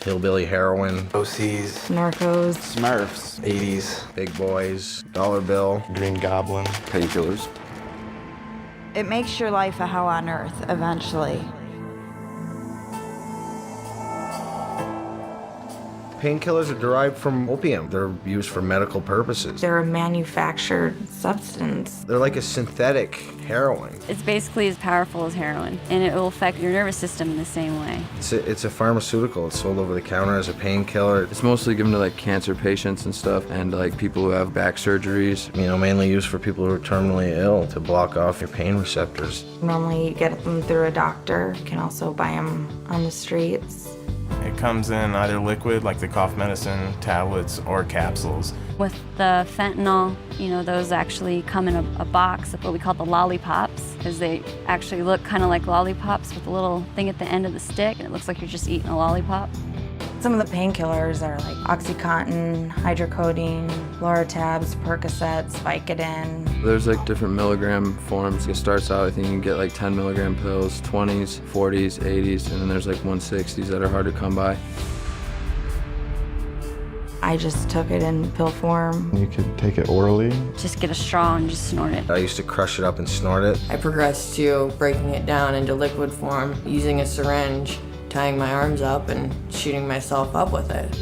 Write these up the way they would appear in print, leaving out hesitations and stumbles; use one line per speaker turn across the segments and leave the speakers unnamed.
hillbilly heroin,
OCs,
Narcos,
Smurfs, 80s,
Big Boys, Dollar Bill,
Green Goblin, painkillers.
it makes your life a hell on earth eventually.
Painkillers are derived from opium. They're used for medical purposes.
They're a manufactured substance.
They're like a synthetic heroin.
It's basically as powerful as heroin, and it will affect your nervous system in the same way.
It's a pharmaceutical. It's sold over the counter as a painkiller.
It's mostly given to like cancer patients and stuff, and like people who have back surgeries.
Mainly used for people who are terminally ill to block off your pain receptors.
Normally you get them through a doctor. You can also buy them on the streets.
It comes in either liquid, like the cough medicine, tablets, or capsules.
With the fentanyl, those actually come in a box of what we call the lollipops, because they actually look kind of like lollipops with a little thing at the end of the stick, and it looks like you're just eating a lollipop.
Some of the painkillers are like OxyContin, hydrocodone, Loratabs, Percocets, Vicodin.
There's like different milligram forms. It starts out, I think you can get like 10 milligram pills, 20s, 40s, 80s, and then there's like 160s that are hard to come by.
I just took it in pill form.
You could take it orally.
Just get a straw and just snort it.
I used to crush it up and snort it.
I progressed to breaking it down into liquid form, using a syringe, tying my arms up and shooting myself up with it.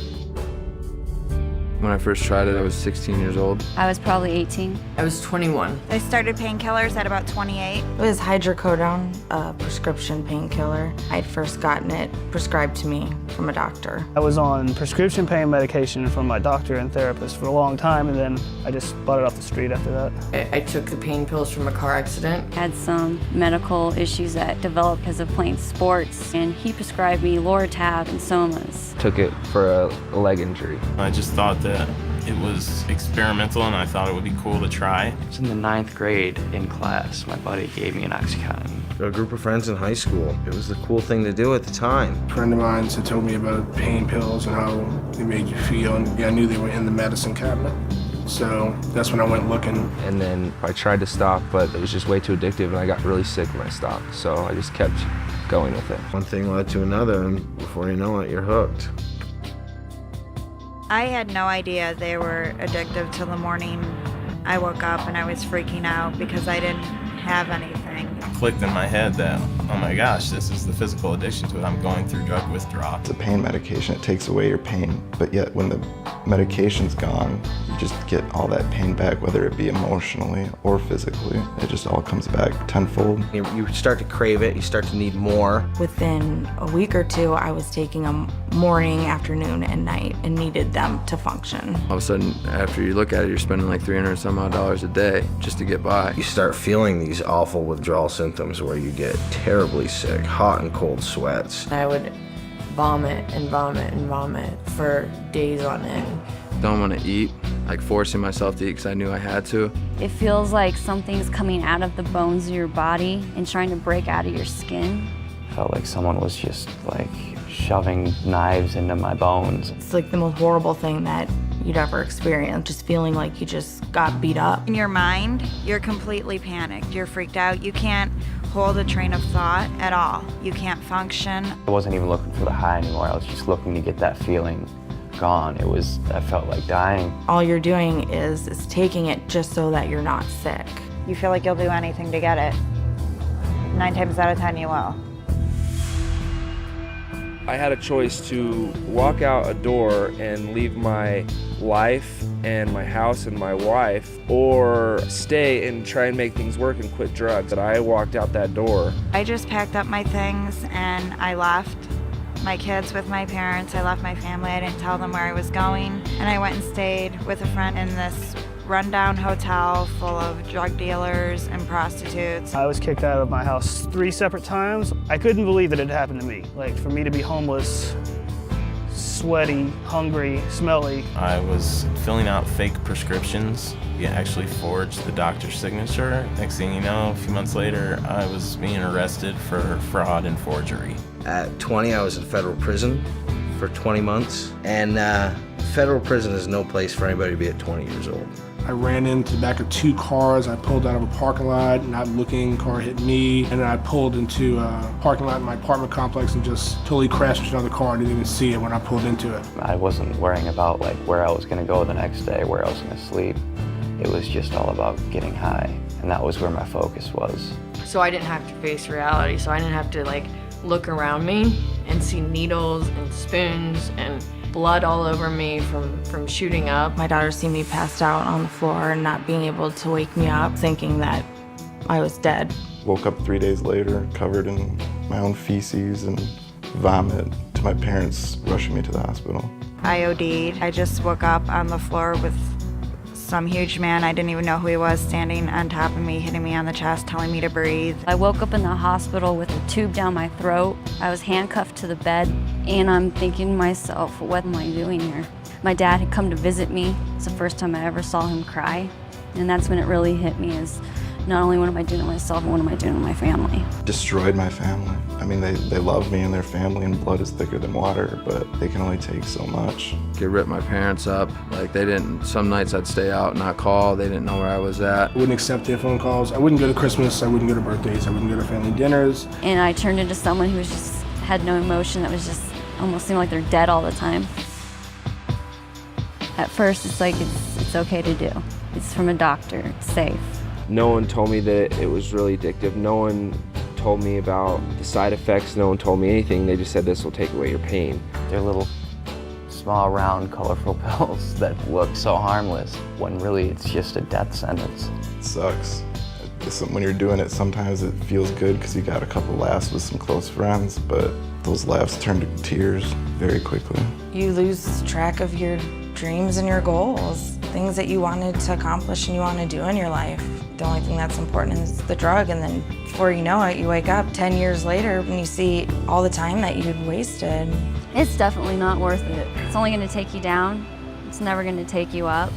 When I first tried it, I was 16 years old.
I was probably 18.
I was 21.
I started painkillers at about 28. It was hydrocodone, a prescription painkiller. I'd first gotten it prescribed to me from a doctor.
I was on prescription pain medication from my doctor and therapist for a long time, and then I just bought it off the street after that.
I took the pain pills from a car accident.
Had some medical issues that developed because of playing sports, and he prescribed me Loratab and Somas.
Took it for a leg injury.
I just thought that it was experimental, and I thought it would be cool to try.
I was in the 9th grade in class. My buddy gave me an OxyContin.
A group of friends in high school. It was the cool thing to do at the time.
A friend of mine had told me about pain pills and how they made you feel, and I knew they were in the medicine cabinet. So that's when I went looking.
And then I tried to stop, but it was just way too addictive, and I got really sick when I stopped. So I just kept going with it.
One thing led to another, and before you know it, you're hooked.
I had no idea they were addictive till the morning I woke up and I was freaking out because I didn't have anything.
It clicked in my head that, oh my gosh, this is the physical addiction to it. I'm going through drug withdrawal.
It's a pain medication. It takes away your pain, but yet when the medication's gone, you just get all that pain back, whether it be emotionally or physically. It just all comes back tenfold.
You start to crave it. You start to need more.
Within a week or two, I was taking them morning, afternoon, and night and needed them to function.
All of a sudden, after you look at it, you're spending like $300 some odd a day just to get by.
You start feeling these awful withdrawal symptoms where you get terribly sick, hot and cold sweats.
I would vomit and vomit and vomit for days on end.
Don't want to eat, like forcing myself to eat because I knew I had to.
It feels like something's coming out of the bones of your body and trying to break out of your skin.
Felt like someone was just like shoving knives into my bones.
It's like the most horrible thing that you'd ever experience, just feeling like you just got beat up. In your mind, you're completely panicked. You're freaked out. You can't hold a train of thought at all. You can't function.
I wasn't even looking for the high anymore. I was just looking to get that feeling gone. I felt like dying.
All you're doing is taking it just so that you're not sick. You feel like you'll do anything to get it. 9 times out of 10, you will.
I had a choice to walk out a door and leave my life and my house and my wife, or stay and try and make things work and quit drugs. But I walked out that door.
I just packed up my things and I left my kids with my parents. I left my family. I didn't tell them where I was going. And I went and stayed with a friend in this rundown hotel full of drug dealers and prostitutes.
I was kicked out of my house 3 separate times. I couldn't believe it had happened to me. Like, for me to be homeless, sweaty, hungry, smelly.
I was filling out fake prescriptions. We actually forged the doctor's signature. Next thing you know, a few months later, I was being arrested for fraud and forgery.
At 20, I was in federal prison for 20 months. And federal prison is no place for anybody to be at 20 years old.
I ran into the back of 2 cars. I pulled out of a parking lot, not looking, car hit me, and then I pulled into a parking lot in my apartment complex and just totally crashed into another car. I didn't even see it when I pulled into it.
I wasn't worrying about like where I was gonna go the next day, where I was gonna sleep. It was just all about getting high, and that was where my focus was.
So I didn't have to face reality, so I didn't have to like look around me and see needles and spoons and blood all over me from shooting up.
My daughter seen me passed out on the floor and not being able to wake me up, thinking that I was dead.
Woke up 3 days later, covered in my own feces and vomit, to my parents rushing me to the hospital.
I OD'd. I just woke up on the floor with some huge man, I didn't even know who he was, standing on top of me, hitting me on the chest, telling me to breathe.
I woke up in the hospital with a tube down my throat. I was handcuffed to the bed, and I'm thinking to myself, what am I doing here? My dad had come to visit me. It's the first time I ever saw him cry, and that's when it really hit me, is not only what am I doing to myself, but what am I doing to my family?
Destroyed my family. I mean, they love me and their family, and blood is thicker than water, but they can only take so much.
It ripped my parents up. Like some nights I'd stay out and not call. They didn't know where I was at.
I wouldn't accept their phone calls. I wouldn't go to Christmas. I wouldn't go to birthdays. I wouldn't go to family dinners.
And I turned into someone who had no emotion, that was just almost seemed like they're dead all the time. At first, it's like it's okay to do. It's from a doctor, it's safe.
No one told me that it was really addictive. No one told me about the side effects. No one told me anything. They just said this will take away your pain.
They're little, small, round, colorful pills that look so harmless, when really it's just a death sentence.
It sucks. When you're doing it, sometimes it feels good because you got a couple laughs with some close friends, but those laughs turn to tears very quickly.
You lose track of your dreams and your goals, things that you wanted to accomplish and you want to do in your life. The only thing that's important is the drug, and then before you know it, you wake up 10 years later and you see all the time that you'd wasted.
It's definitely not worth it. It's only going to take you down. It's never going to take you up.